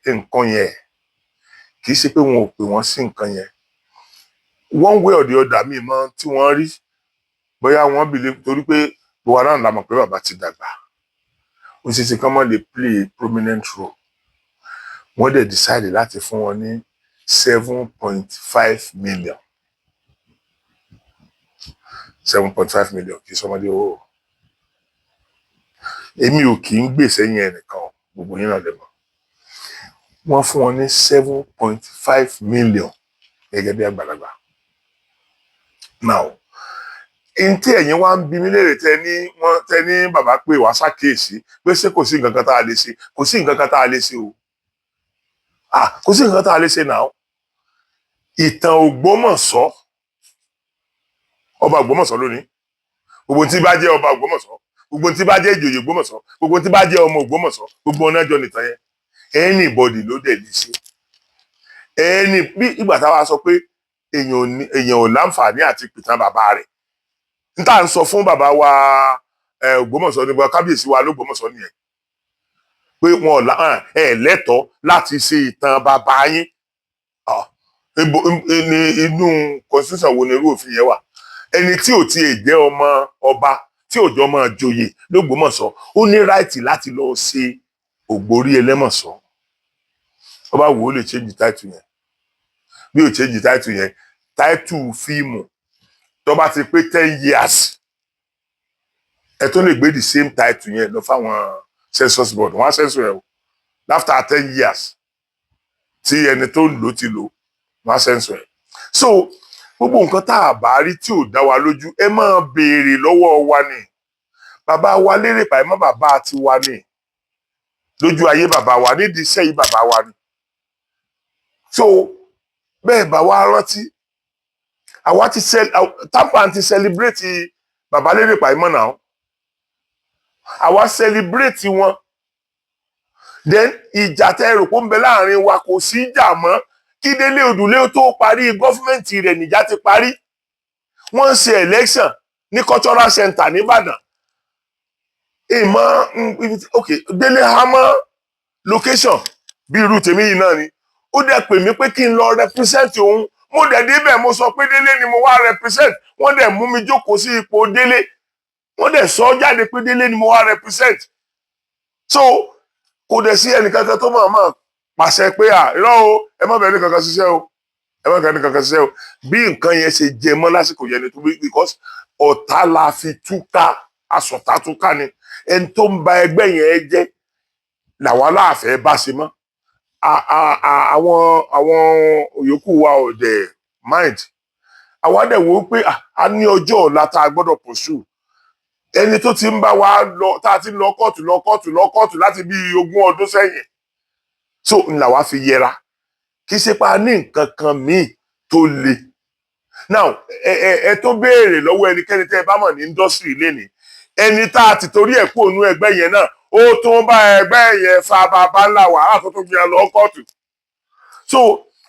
nǹkan yẹn. Kì í ṣe pé wọn ò pè wọ́n sí nǹkan yẹn. One way or the other mi mọ̀ tí wọ́n rí bóyá wọ́n believe torí pé gbogbo wa náà la mọ̀ pé bàbá ti dàgbà. Ó ṣe ṣe kán mọ́ lè play a prominent role. Wọ́n dẹ̀ decide láti fún wọn ní 7.5 million. 7.5 million kì í sọmọdé owó. Èmi ò kì í gbèsè yẹn nìkan gbogbo yín náà lè mọ̀. Wọ́n fún wọn ní 7.5 million gẹ́gẹ́ bí àgbàlagbà. Now, ntí ẹ̀yin wá ń bi mí léèrè tẹ ní bàbá pé wàá ṣàkíyèsí pé ṣé kò sí nǹkan kan tá a lè ṣe, kò sí nǹkan kan tá a lè ṣe o. Kò sí nǹkan tá a lè ṣe náà. Ìtàn Ògbómọ̀ṣọ́, ọba Ògbómọ̀ṣọ́ lónìí, gbogbo tí bá jẹ́ ọba Ògbómọ̀ṣọ́, gbogbo tí bá jẹ́ ìjòyè Ògbómọ̀ṣọ́, gbogbo tí bá jẹ́ ọmọ Ògbómọ̀ṣọ́, gbogbo ọ̀nà jọ nìtàn yẹn. Anybody ló dẹ̀ lè ṣe. Bí ìgbà táwa sọ pé èèyàn ò láǹfààní àti pìtàn bàbá rẹ̀. N tá à ń sọ fún bàbá wa Ògbómọ̀ṣọ́ ní kábíyèsí wa l'Ógbómọ̀ṣọ́ nìyẹn. pé wọn ẹ lẹ́tọ̀ọ́ láti ṣe ìtàn bàbá yín inú constitution wo ni irú òfin yẹn wà ẹni tí ò tiẹ̀ jẹ́ ọmọ ọba tí ò jọ máa joyè l'Ógbómọ̀ṣọ́ ó ní ráìtì láti lọ ṣe Ògbórí Ẹlẹ́mọ̀ṣọ́ ọba wo lè change title yẹn bí ò change title yẹn title fíìmù tó bá ti pé 10 years ẹ tó lè gbé the same title yẹn lọ fáwọn census board wọn á censor ẹ o after 10 years tí ẹni tó lò ti lò wọn á censor ẹ so gbogbo nǹkan tá a bá rí tí ò dá wa lójú ẹ máa béèrè lọ́wọ́ wa ni bàbá wa lérè pàì mọ́ bàbá ti wa ni lójú ayé bàbá wa nídìí iṣẹ́ yìí bàbá wa ni so bẹ́ẹ̀ bá wa rántí àwa ti Tampan ti celebrate bàbá lérè pàì mọ́ náà àwa celebrate wọn then ìjà tẹ́ rò pé ń bẹ láàrin wa kò sí ìjà mọ́ kí Délé Odùlé tó parí gọ́fíńmẹ̀ntì rẹ̀ níjà ti parí wọ́n ń ṣe election ní cultural center nìbàdàn ok Délé hammer location bí irú tèmi yìí náà ni ó dẹ̀ pè mí pé kí n lọ represent òun mo dẹ̀ débẹ̀ mo sọ pé Délé ni mo wá represent wọ́n dẹ̀ mú mi jókòó sí ipò Délé wọ́n dẹ̀ sọ jáde pé Délé ni mo wá represent so kò dẹ̀ sí ẹnìkankan tó máa pàṣẹ pé irọ́ o ẹ má bẹ̀rẹ̀ ní kankan ṣiṣẹ́ o ẹ má bẹ̀rẹ̀ ní kankan ṣiṣẹ́ o bí nǹkan yẹn ṣe jẹ mọ́ lásìkò yẹn ni tó bí because ọ̀tá la fi túká asọ̀tá túká ni ẹni tó ń ba ẹgbẹ́ yẹn jẹ́ làwọn aláàfẹ́ bá ṣe mọ́ àwọn yòókù wa ò dẹ̀ mind àwa dẹ̀ wò ó pé a ní ọjọ́ ọ̀la tá a gbọ́dọ̀ pursue ẹni tó ti ń bá wa lọ tá a ti lọ kóòtù láti bí 20 ọdún sẹ́yìn so ńlá wa fi yẹra kì í ṣe pa ní nǹkan kan míì tó le now ẹ tó béèrè lọ́wọ́ ẹnikẹ́ni tẹ́ ẹ bá mọ̀ ní industry lẹ́ni ẹni tá a ti torí ẹ̀ kú ònú ẹgbẹ́ yẹn náà ó tún bá ẹgbẹ́ yẹn fa bàbá ńlá wàhálà tó tún fi hàn lọ kóòtù so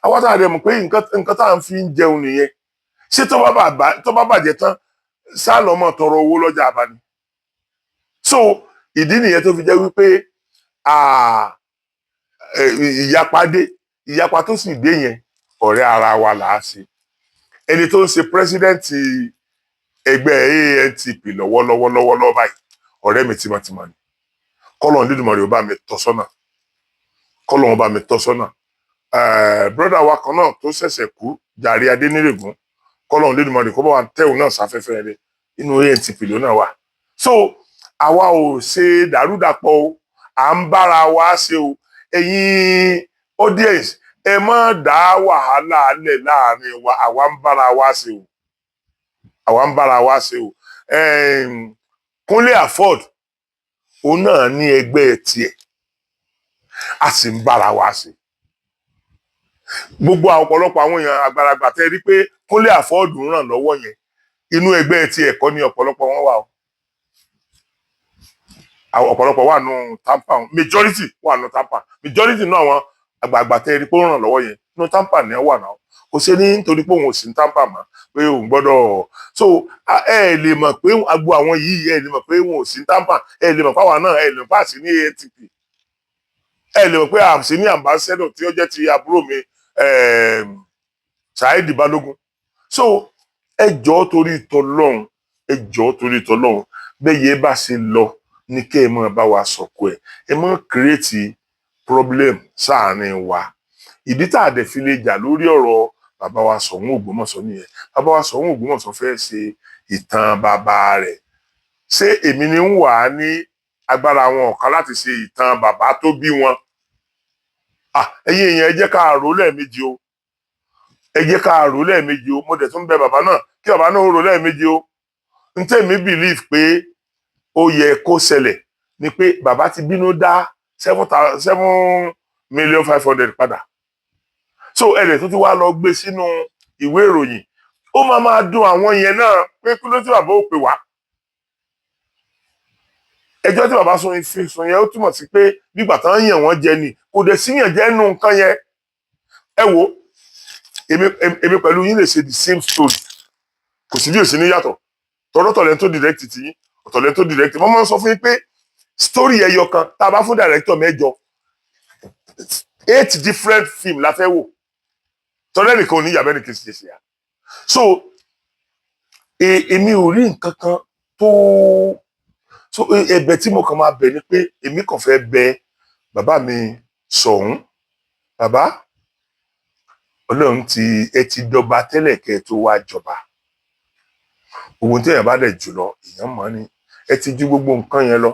àwọn tá a dẹ̀ mọ̀ pé nǹkan tá à ń fi ń jẹun nìyẹn ṣé tó bá bàjẹ́ tán sá lọ́mọ tọrọ owó lọ́jà àbáni so ìdí nìyẹn tó fi jẹ́ wípé ìyapa tó sì dé yẹn ọ̀rẹ́ ara wa là á ṣe ẹni tó ń ṣe pírẹsidẹ́ǹtì ẹgbẹ́ ANTP lọ́wọ́lọ́wọ́ báyìí ọ̀rẹ́ mi tímọ́tímọ́ ni kọ́lọ́n dídùmọ̀ rẹ̀ ó bá mi tọ́ sọ́nà kọ́lọ́n ó bá mi tọ́ sọ́nà brọ́dà wa kan náà tó ṣẹ̀ṣẹ̀ kú Jàre Adénírègún kọ́lọ́n dídùmọ̀ rẹ̀ kó bá wa tẹ̀hún náà sáfẹ́fẹ́ rẹ̀ inú ANTP ló náà wà so àwa ò ṣe dàrúdàpọ̀ o à ń bára wa ṣe o ẹ̀yin audience ẹ má dá wàhálà lẹ̀ láàrin wa àwa ń bára wa ṣe o Kúnlé Afod òun náà ní ẹgbẹ́ tiẹ̀ a sì ń bára wa ṣe gbogbo ọ̀pọ̀lọpọ̀ àwọn èèyàn àgbàlagbà tẹ́ rí pé Kúnlé Afod ń ràn lọ́wọ́ yẹn inú ẹgbẹ́ tiẹ̀ kọ́ ni ọ̀pọ̀lọpọ̀ wọn wà o ọ̀pọ̀lọpọ̀ wà nù Tampan majority wà nù Tampan majority náà àwọn àgbààgbà tẹ́ rí pé ó ràn lọ́wọ́ yẹn nù Tampan ni wà náà kò ṣe ní nítorí pé òun ò sí ní Tampan mọ́ pé òun gbọ́dọ̀ so ẹ lè mọ̀ pé agbo àwọn yìí ẹ lè mọ̀ pé òun ò sí ní Tampan ẹ lè mọ̀ pé àwa náà ẹ lè mọ̀ pé àṣì ní ANTP ẹ lè mọ̀ pé àṣì ní ambassador tí ó jẹ́ ti àbúrò mi Saheed Balogun so ẹ jọ̀ọ́ torí tọlọ́run bẹ́ẹ̀ bá ṣe lọ ní kẹ́ ẹ máa bá wa sọ̀kò ẹ máa create problem sáàárín wa ìdí tá a dẹ̀ fi lè jà lórí ọ̀rọ̀ bàbá wa Ṣọ̀ún Ògbómọ̀ṣọ́ nìyẹn bàbá wa Ṣọ̀ún Ògbómọ̀ṣọ́ fẹ́ ṣe ìtàn bàbá rẹ̀ ṣé èmi ni ń wà á ní agbára àwọn ọ̀kan láti ṣe ìtàn bàbá tó bí wọn ẹ̀yin èèyàn ẹ jẹ́ ká rò lẹ́ẹ̀mejì o mo dẹ̀ tún bẹ̀ bàbá náà kí bàbá náà rò lẹ́ẹ̀mejì o n tèmi believe pé ó yẹ kó ṣẹlẹ̀ ni pé bàbá ti bínú dá 7,500,000 padà so ẹ̀rẹ̀ tó ti wá lọ gbé sínú ìwé ìròyìn ó máa dùn àwọn yẹn náà pé kí ló tí bàbá ò pè wá ẹjọ́ tí bàbá sọ yẹn ó túmọ̀ sí pé nígbà tán yàn wọ́n jẹ ni kò dẹ̀ síyàn jẹ́ nù nǹkan yẹn ẹ wo èmi pẹ̀lú yín lè ṣe the same story kò sí bí òsì ní yàtọ̀ tọ́lọ́tọ̀ lẹ́ni tó direct ti yín ọ̀tọ̀ lẹ́ni tó direct mo máa ń sọ fún yín pé story ẹyọ kan tá a bá fún director mẹ́jọ 8 different film la fẹ́ wò tọ́lẹ́ nìkan ò ní yàbẹ́ nìkan ṣe ṣe à so èmi ò rí nǹkan kan tó so ẹ̀bẹ̀ tí mo kàn máa bẹ̀ ni pé èmi kàn fẹ́ bẹ̀ bàbá mi Ṣọ̀ún bàbá Ọlọ́run ẹ ti dọba tẹ́lẹ̀ kẹ́ tó wá jọba ohun tí èèyàn bá dẹ̀ jùlọ èèyàn mọ̀ ni ẹ ti ju gbogbo nǹkan yẹn lọ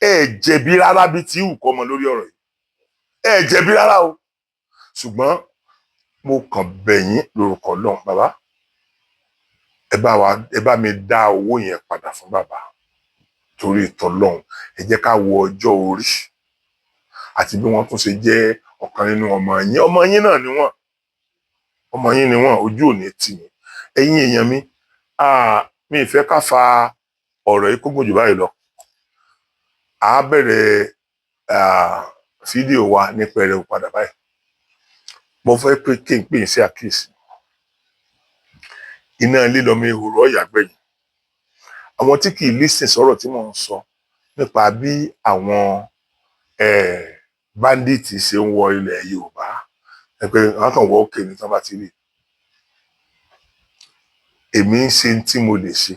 ẹ jẹ̀bi rárá bí tí ìwù kọ́ ọmọ lórí ọ̀rọ̀ yìí ẹ jẹ̀bi rárá o ṣùgbọ́n mo kàn bẹ̀ yín lórúkọ Ọlọ́run bàbá ẹ bá mi dá owó yẹn padà fún bàbá torí ìtọ́lọ́run ẹ jẹ́ ká wo ọjọ́ orí àti bí wọ́n tún ṣe jẹ́ ọ̀kan nínú ọmọ yín náà ni wọ́n ọmọ yín ni wọ́n ojú ò ní tì yín ẹ̀yin èèyàn mi mi ìfẹ́ ká fa ọ̀rọ̀ yìí kó gùn jù báyìí lọ a bẹ̀rẹ̀ fídíò wa ní pẹrẹu padà báyìí mo fẹ́ pé kí n pè é sí àkíyèsí iná lílọ mi ìhòòrò ọ̀yà gbẹ̀yìn àwọn tí kì í lísìn sọ̀rọ̀ tí mò ń sọ nípa bí àwọn bandits ṣe ń wọ ilẹ̀ Yorùbá pé wọ́n kàn wọ òkè ní tán bá ti rí èmi ń ṣe tí mo lè ṣe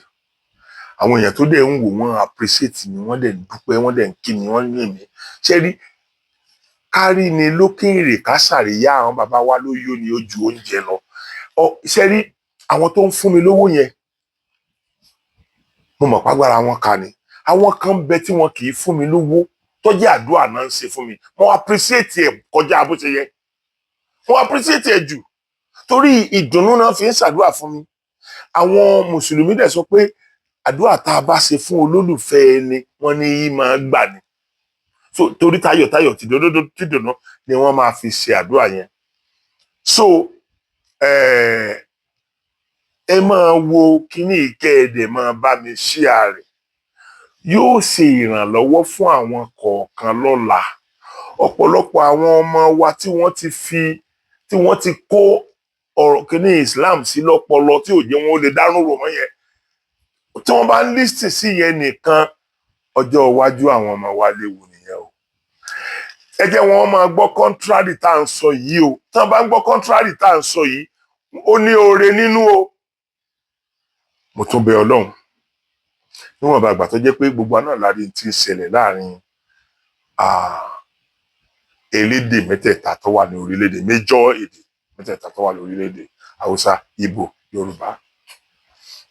àwọn èèyàn tó dẹ̀ ń wò wọ́n appreciate mi wọ́n dẹ̀ ń dúpẹ́ wọ́n dẹ̀ ń kí mi wọ́n ní èmi ṣé rí kárí ni lókèèrè ká ṣàríyá àwọn bàbá wa ló yó ni ó ju oúnjẹ lọ ṣé rí àwọn tó ń fún mi lówó yẹn mo mọ̀ pàgbára wọn kà ní àwọn kan bẹ tí wọn kì í fún mi lówó tó jẹ́ àdúrà náà ń ṣe fún mi mo appreciate ẹ̀ kọjá bó ṣe yẹ mo appreciate ẹ̀ jù torí ìdùnnú náà fi ń ṣàdúrà fún mi àwọn mùsùlùmí dẹ̀ sọ pé àdúrà tá a bá ṣe fún olólùfẹ́ ẹni wọ́n ní yí máa gbà ní so torí tayọ̀tayọ̀ tìdùnnú ni wọ́n máa fi ṣe àdúrà yẹn so ẹ máa wo kíní ìkẹ́ẹ̀dẹ̀ máa bá mi share rẹ̀ yóò ṣe ìrànlọ́wọ́ fún àwọn kọ̀ọ̀kan lọ́la ọ̀pọ̀lọpọ̀ àwọn ọmọ wa tí wọ́n ti kó ọ̀rọ̀ kíní Islam sí lọ́pọlọ tí ò jẹ́ wọn ó lè dárún rò mọ́ yẹn tí wọ́n bá ń lísìn sí yẹn nìkan ọjọ́ iwájú àwọn ọmọ wa léwu nìyẹn o ẹ jẹ́ wọn máa gbọ́ contrary tá à ń sọ yìí o tí wọ́n bá ń gbọ́ contrary tá à ń sọ yìí ó ní oore nínú o mo tún bẹ̀ Ọlọ́run níwọ̀n bá àgbà tó jẹ́ pé gbogbo náà lárí ti ń ṣẹlẹ̀ láàrin elédè mẹ́tẹ̀ẹ̀ta tó wà ní orílẹ̀-èdè méjọ́ èdè mẹ́tẹ̀ẹ̀ta tó wà ní orílẹ̀-èdè Haúsá Ìgbò Yorùbá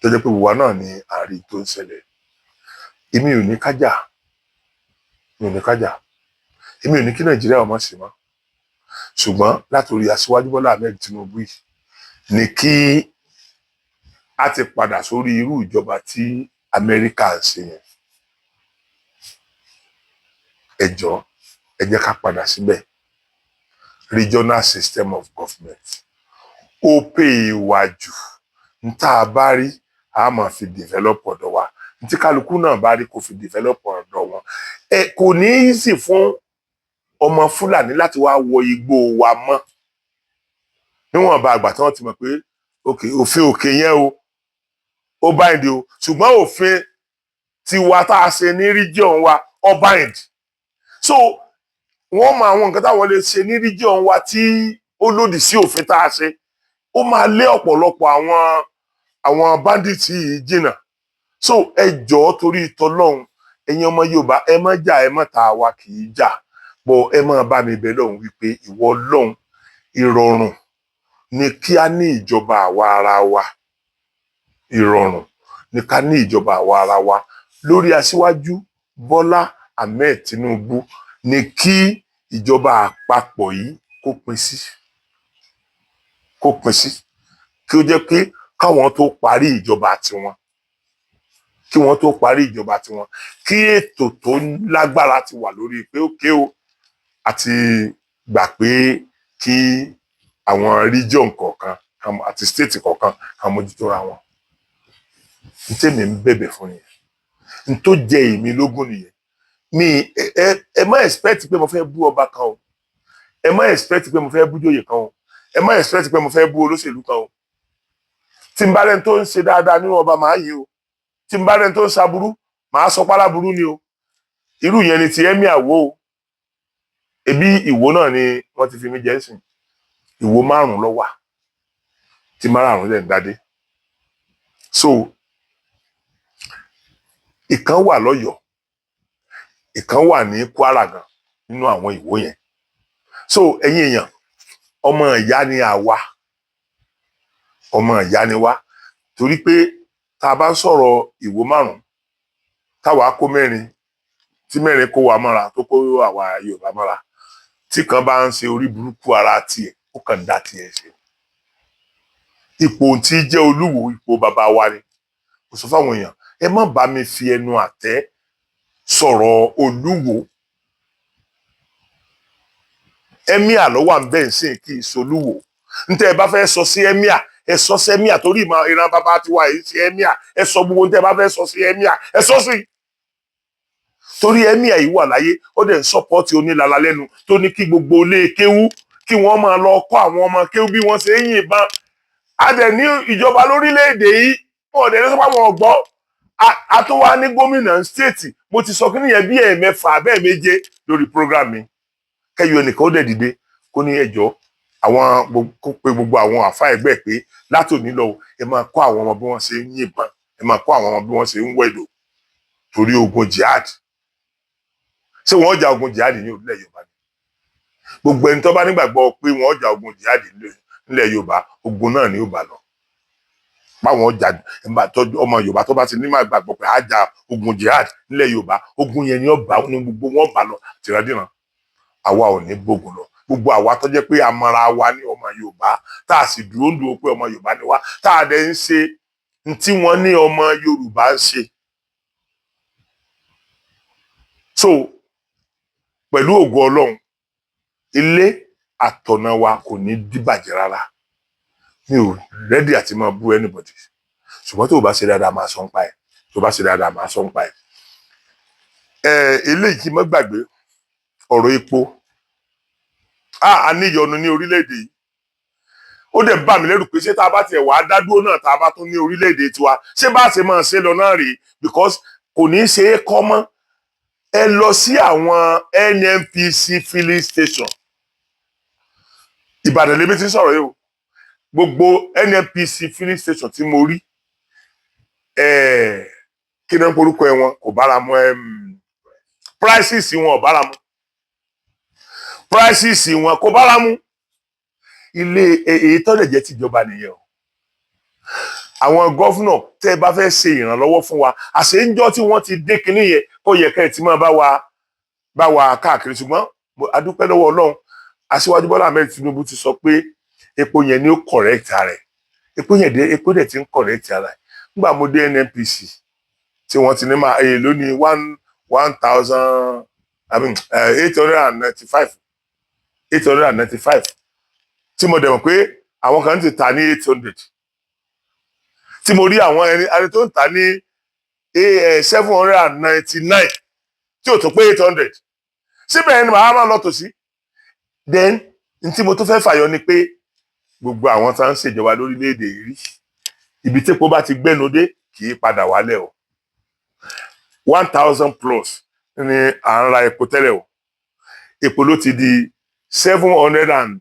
tó jẹ́ pé gbogbo náà ní àárín tó ń ṣẹlẹ̀ èmi ò ní kájà èmi ò ní kí Nàìjíríà ọmọ sí mọ́ ṣùgbọ́n látòrí aṣíwájú Bọ́lá Ahmed Tinubu yìí ni kí a ti padà sórí irú ìjọba tí Amẹ́ríkà ń ṣe yẹn ẹ jọ̀ọ́ ẹ jẹ́ ká padà síbẹ̀ regional system of government ó pè ìwájú n tá a bá rí a máa fi develop ọ̀dọ̀ wa n tí kálukú náà bá rí kó fi develop ọ̀dọ̀ wọn kò ní í sì fún ọmọ Fúlàní láti wá wọ igbó wa mọ́ níwọ̀n bá àgbà tí wọ́n ti mọ̀ pé òfin òkè yẹn ó bind o ṣùgbọ́n òfin tiwa tá a ṣe ní region wa ó bind so wọ́n mọ àwọn nǹkan táwọn lè ṣe ní region wa tí ó lòdì sí òfin tá a ṣe ó máa lé ọ̀pọ̀lọpọ̀ àwọn bandits yìí jìnnà so ẹ jọ̀ọ́ torí tọlọ́hun ẹ̀yin ọmọ Yorùbá ẹ má jà ẹ má ta wa kì í jà bọ̀ ẹ má bá mi bẹ̀ lọ́hùn wípé ìwọ Ọlọ́hun ìrọ̀rùn ni kí a ní ìjọba àwa ara wa ìrọ̀rùn ni ká ní ìjọba àwa ara wa lórí aṣíwájú Bọ́lá Ahmed Tinubu ni kí ìjọba àpapọ̀ yìí kó pín sí kí ó jẹ́ pé káwọn tó parí ìjọba tiwọn kí ètò tó lágbára ti wà lórí pé ókè o àti gbà pé kí àwọn region kọ̀ọ̀kan àti state kọ̀ọ̀kan ká mójútó ra wọn n tèmi ń bẹ̀bẹ̀ fún nìyẹn n tó jẹ èmi lógún nìyẹn mi ẹ má expect pé mo fẹ́ bú ọba kan o ẹ má expect pé mo fẹ́ bú jòyè kan o ẹ má expect pé mo fẹ́ bú olóṣèlú kan o tí n bá rẹ́ni tó ń ṣe dáadáa nínú ọba màá yí o tí n bá rẹ́ni tó ń ṣaburú màá sọ pálá burú ni o irú yẹn ni ti Emir Wo ebi Ìwó náà ni wọ́n ti fi mí jẹ sìn Ìwó 5 ló wà tí 5 lẹ ń dádé so ìkan wà lọ́yọ̀ọ́ ìkan wà ní Kwara gan nínú àwọn Ìwó yẹn so ẹ̀yin èèyàn ọmọ ìyá ni àwa ọmọ ìyá ni wá torí pé tá bá ń sọ̀rọ̀ Ìwó 5 táwa kó 4 tí 4 kó wa mọ́ra tó kó àwa Yorùbá mọ́ra tí kan bá ń ṣe orí burúkú ara tiẹ̀ ó kàn dá tiẹ̀ ṣe ipò tí jẹ́ Olúwo ipò bàbá wa ni kò sọ fáwọn èèyàn ẹ má bá mi fi ẹnu àtẹ́ sọ̀rọ̀ Olúwo Emir ló wà ń bẹ́ẹ̀ ń sìn kí ìsolúwo ntẹ́ ẹ bá fẹ́ sọ sí Emir ẹ sọ sí Emir torí ìran bàbá tiwa yìí sí Emir ẹ sọ gbogbo ntẹ́ ẹ bá fẹ́ sọ sí Emir ẹ sọ sí torí Emir yìí wà láyé ó dẹ̀ ń sọ́pọ́ọ̀tì onílala lẹ́nu tó ní kí gbogbo ilé kéwú kí wọ́n máa lọ kọ́ àwọn ọmọ kéwú bí wọ́n ṣe ń yìnbọn a dẹ̀ ní ìjọba lórílẹ̀‐èdè yìí wọ́n dẹ̀ ní sọ́pọ̀ àwọn ọ̀gbọ́n a tó wá ní gómìnà stéètì mo ti sọ kí nìyẹn bí 6 bẹ́ẹ̀ 7 lórí program mi kẹ́yọ ẹnìkan ó dẹ̀ dìde kó ní ẹjọ́ àwọn kó pe gbogbo àwọn àfa ẹgbẹ́ pé látòní lọ ẹ máa kọ́ àwọn ọmọ bí wọ́n ṣe ń yìnbọn ẹ máa kọ́ àwọn ọmọ bí wọ́n ṣe ń wẹ̀dò torí ogun jihad ṣé wọ́n jà ogun jihad ní orílẹ̀ Yorùbá ni gbogbo ẹni tó bá nígbàgbọ́ pé wọ́n jà ogun jihad nílẹ̀ Yorùbá ogun náà ni ó bá lọ báwọn jà ọmọ Yorùbá tó bá ti ní máa gbàgbọ́ pé á jà ogun jihad nílẹ̀ Yorùbá ogun yẹn ni ó bá ní gbogbo wọn bá lọ tìrandíran àwa ò ní gbógun lọ gbogbo àwa tó jẹ́ pé amara wa ní ọmọ Yorùbá tá a sì dúró ń dúró pé ọmọ Yorùbá ni wá tá a dẹ̀ ń ṣe tí wọ́n ní ọmọ Yorùbá ń ṣe so pẹ̀lú ògo Ọlọ́run ilé àtọ̀nà wa kò ní dìbàjẹ́ rárá mi ò rẹ́dí àti máa bú anybody ṣùgbọ́n tó bá ṣe dáadáa máa sọ ń pa ẹ̀ tó bá ṣe dáadáa máa sọ ń pa ẹ̀ eléyìí kí n má gbàgbé ọ̀rọ̀ epo a níyọnu ní orílẹ̀-èdè yìí ó dẹ̀ bà mí lẹ́rù pé ṣé tá a bá tiẹ̀ wá dádúró náà tá a bá tún ní orílẹ̀-èdè tiwa ṣé bá ṣe máa ṣe lọ náà rèé because kò ní ṣe é kọ́ mọ́ ẹ lọ sí àwọn NNPC filling station Ìbàdàn lèmi ti sọ̀rọ̀ yìí o gbogbo NNPC filling station tí mo rí kí ni wọ́n porúkọ ẹ̀ wọn kò bára mu prices wọn ò bára mu prices wọn kò bára mu ilé èyí tó lè jẹ́ tìjọba nìyẹn o àwọn gọ́fúnà tẹ́ bá fẹ́ ṣe ìrànlọ́wọ́ fún wa àṣeyńjọ́ tí wọ́n ti dé kinní yẹn kó yẹ kẹ́ ẹ̀ tí máa bá wa káàkiri ṣùgbọ́n adúpẹ́ lọ́wọ́ Ọlọ́run Aṣíwájú Bọ́lá Ahmed Tinubu ti sọ pé epo yẹn ni ó correct ara ẹ̀ epo dẹ̀ ti ń correct ara ẹ̀ nígbà mo dé NNPC tí wọ́n ti ní máa èyí ló ní 895 tí mo dẹ̀ mọ̀ pé àwọn kan ti tà ní 800 tí mo rí àwọn ẹni tó ń tà ní 799 tí ò tó pé 800 síbẹ̀ ẹni màá máa lọ tòsí then n tí mo tó fẹ́ fàyọ ni pé gbogbo àwọn tá ń ṣèjọba lórílẹ̀‐èdè yìí rí ibi tí epo bá ti gbẹ́nu dé kì í padà wálẹ̀ o 1000 plus ni à ń ra epo tẹ́lẹ̀ o epo ló ti di 799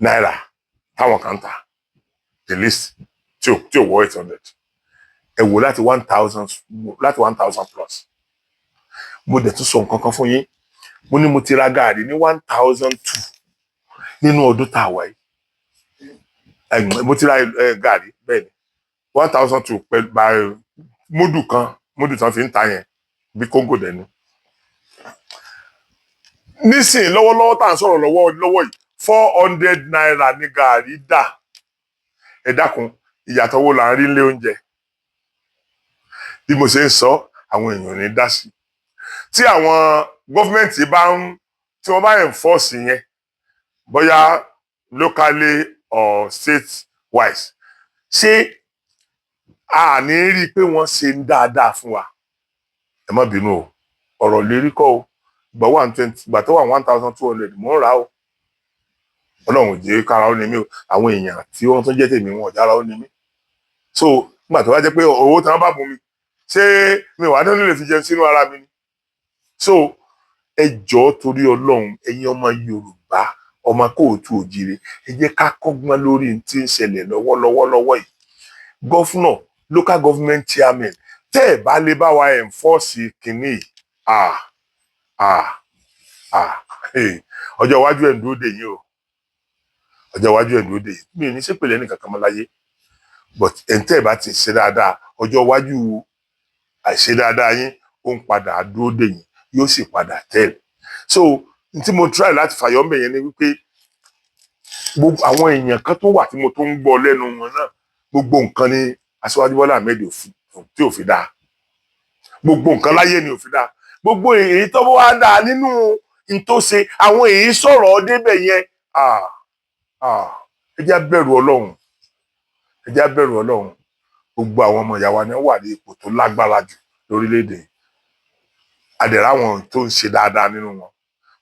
naira táwọn kan tà the least tí ò wọ 800 ẹ wò láti 1000 plus mo dẹ̀ tún sọ nǹkan kan fún yín mo ní mo ti ra gààrí ní 1002 nínú ọdún tá a wà yìí mo ti ra gààrí bẹ́ẹ̀ ni 1002 pẹ̀lú múdù tán fi ń ta yẹn bí kóńgò dẹnu nísìnyí lọ́wọ́lọ́wọ́ tá à ń sọ̀rọ̀ lọ́wọ́ yìí 400 naira ní gààrí dà ẹ dákun ìyàtọ̀ wo là ń rí nílé oúnjẹ bí mo ṣe ń sọ àwọn èèyàn ní dá sí tí àwọn gọ́fìmẹ̀ntì tí wọ́n bá enforce yẹn bóyá locally or state wise ṣé a ní rí i pé wọ́n ṣe ń dáadáa fún wa ẹ má bínú o ọ̀rọ̀ lérí kọ́ o gbà tó wà 1200 mò ń rà o Ọlọ́run ò jẹ́ kára ó ní mí o àwọn èèyàn tí wọ́n tún jẹ́ tèmi wọn ò jára ó ní mí so nígbà tó bá jẹ́ pé owó tí wọ́n bá bùn mi ṣé mi wà ní lè fi jẹun sínú ara mi ni. So ẹ jọ̀ọ́ torí Ọlọ́run ẹ̀yin ọmọ Yorùbá ọmọ kóòtù òjìrè ẹ jẹ́ ká kọ́gbọ́n lórí tí ń ṣẹlẹ̀ lọ́wọ́ yìí. Gọ́fúnà local government chairman tẹ́ ẹ̀ bá lè bá wa enforce kìíní ọjọ́ iwájú ẹ̀ ń dúró dè yín o ọjọ́ iwájú ẹ̀ ń dúró dè yín mi ò ní ṣépèlé ẹnì kankan mọ́ láyé but ẹ̀ ń tẹ́ ẹ̀ bá ti ṣe dáadáa ọjọ́ iwájú àìṣe dáadáa yín ó ń padà dúró dè yín yóò sì padà tẹ́lẹ̀. So tí mo try láti fàyọ́ mbẹ̀ yẹn ni wípé gbogbo àwọn èèyàn kan tó wà tí mo tó ń gbọ́ lẹ́nu wọn náà gbogbo nǹkan ni Aṣíwájú Bọ́lá Ahmed tí ò fi dáa gbogbo nǹkan láyé ni ò fi dáa gbogbo èyí tó wá dáa nínú ntòsí àwọn èyí sọ̀rọ̀ débẹ̀ yẹn ẹ jẹ́ bẹ̀rù Ọlọ́run ẹ jẹ́ bẹ̀rù Ọlọ́run gbogbo àwọn ọmọ ìyá wa ni wọ́n wà ní ipò tó lágbára jù lórílẹ̀‐èdè àdẹ̀rẹ̀ àwọn tó ń ṣe dáadáa nínú wọn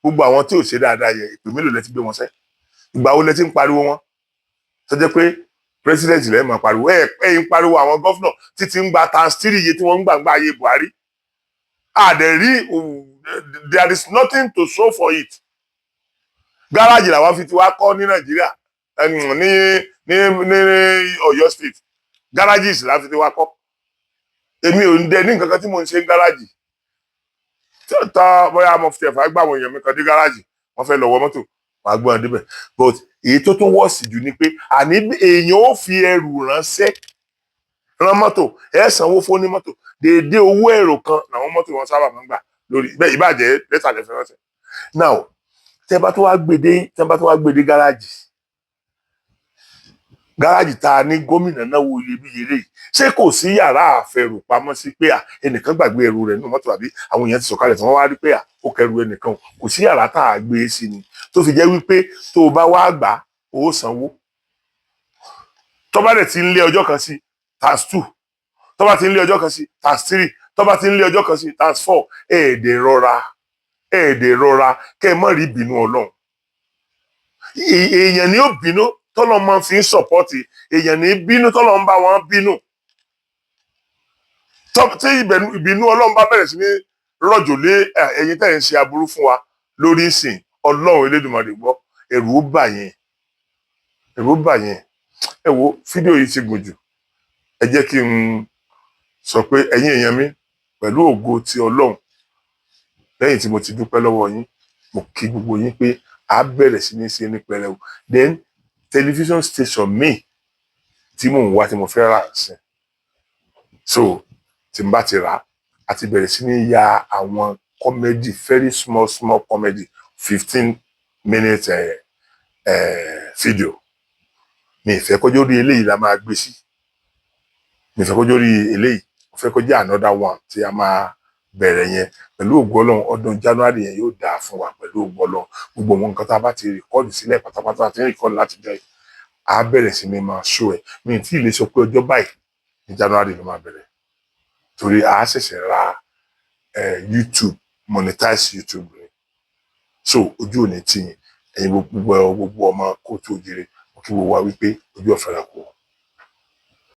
gbogbo àwọn tí ò ṣe dáadáa yẹn ìpè mélòó lẹ ti gbé wọn sẹ́ ìgbà wo lẹ ti ń pariwo wọn tó jẹ́ pé president lẹ́yìn máa pariwo ẹ̀yìn pariwo àwọn gọ́fúnà títí ń gba tanstiri iye tí wọ́n ń gbàgbà ayé Buhari àdẹ̀rí there is nothing to show for it gáràjì làwọn fi ti wá kọ́ ní Nàìjíríà ní Ọ̀yọ́ state gáràjì ìsìlá fi ti wá kọ́ èmi ò ń dẹ ní nǹkan kan tí mo ń ṣe ń gáràjì tí ó ta bóyá mo fi ẹ̀fà gbà àwọn èèyàn mi kan dé gáràjì wọ́n fẹ́ lọ wọ mọ́tò wàá gbọ́n débẹ̀ but èyí tó tún wọ́ọ̀sì jù ni pé àní èèyàn ó fi ẹrù ránṣẹ́ rán mọ́tò ẹ sanwó fún ní mọ́tò déédéé owó èrò kan làwọn mọ́tò wọn sábà máa ń gbà lórí bẹ́ẹ̀ ìbàjẹ́ lẹ́tà lẹ́fẹ́ ránṣẹ́ now tẹ́ bá tó wá gbèdé gáràjì tá a ní gómìnà náà wo iyebíye rèé ṣé kò sí yàrá àfẹrù pamọ́ sí pé ẹnìkan gbàgbé ẹrù rẹ̀ nínú mọ́tò àbí àwọn èèyàn ti sọ̀kalẹ̀ tí wọ́n wá rí pé ó kẹrù ẹnìkan kò sí yàrá tá a gbé sí ni tó fi jẹ́ wípé tó o bá wá gbà ó sanwó tó bá dẹ̀ ti ń lé ọjọ́ kan sí ×2 tó bá ti ń lé ọjọ́ kan sí ×3 tó bá ti ń lé ọjọ́ kan sí ×4 ẹ̀ẹ́dẹ̀ rọra kẹ́ ẹ má rí ìbínú Ọlọ́run èèyàn ni ó bínú tọ́lọ́ máa fi ń sọ̀pọ́tì èèyàn ní bínú tọ́lọ́ ń bá wọn bínú tí ìbínú Ọlọ́run bá bẹ̀rẹ̀ sí ní rọ̀jò lé ẹ̀yin tẹ́ ẹ̀ ń ṣe aburú fún wa lórí ìsìn Ọlọ́run Elédùmarè gbọ́ ẹ̀rù ó bà yẹn ẹ wo fídíò yìí ti gùn jù ẹ jẹ́ kí n sọ pé ẹ̀yin èèyàn mi pẹ̀lú ògo ti Ọlọ́run lẹ́yìn tí mo ti dúpẹ́ lọ́wọ́ yín mo kí gbogbo yín pé a bẹ̀rẹ̀ sí ní ṣe ní pẹrẹu then television station mi tí mò ń wá tí mo fẹ́ rà sí so tí n bá ti rà á ti bẹ̀rẹ̀ sí ní ya àwọn comedy very small comedy 15-minute video mi ìfẹ́ kọjọ́ rí eléyìí la máa gbé sí mi ìfẹ́ kọjọ́ rí eléyìí mo fẹ́ kọjá another one tí a máa bẹ̀rẹ̀ yẹn pẹ̀lú ògo Ọlọ́run ọdún January yẹn yóò dáa fún wa pẹ̀lú ògo Ọlọ́run gbogbo wọn nǹkan tá a bá ti rìkọ́ọ̀dù sílẹ̀ pátápátá àti rìkọ́ọ̀dù láti jẹ́ a bẹ̀rẹ̀ sí ni máa ṣó ẹ̀ mi tí ì lè sọ pé ọjọ́ báyìí ní January ló máa bẹ̀rẹ̀ torí a ṣẹ̀ṣẹ̀ ra YouTube monetize YouTube rẹ̀ so ojú ò ní tì yín ẹ̀yin gbogbo ọmọ kóòtù òjìrè kí gbogbo wa wípé ojú ọ̀fẹ́ rẹ̀ kú.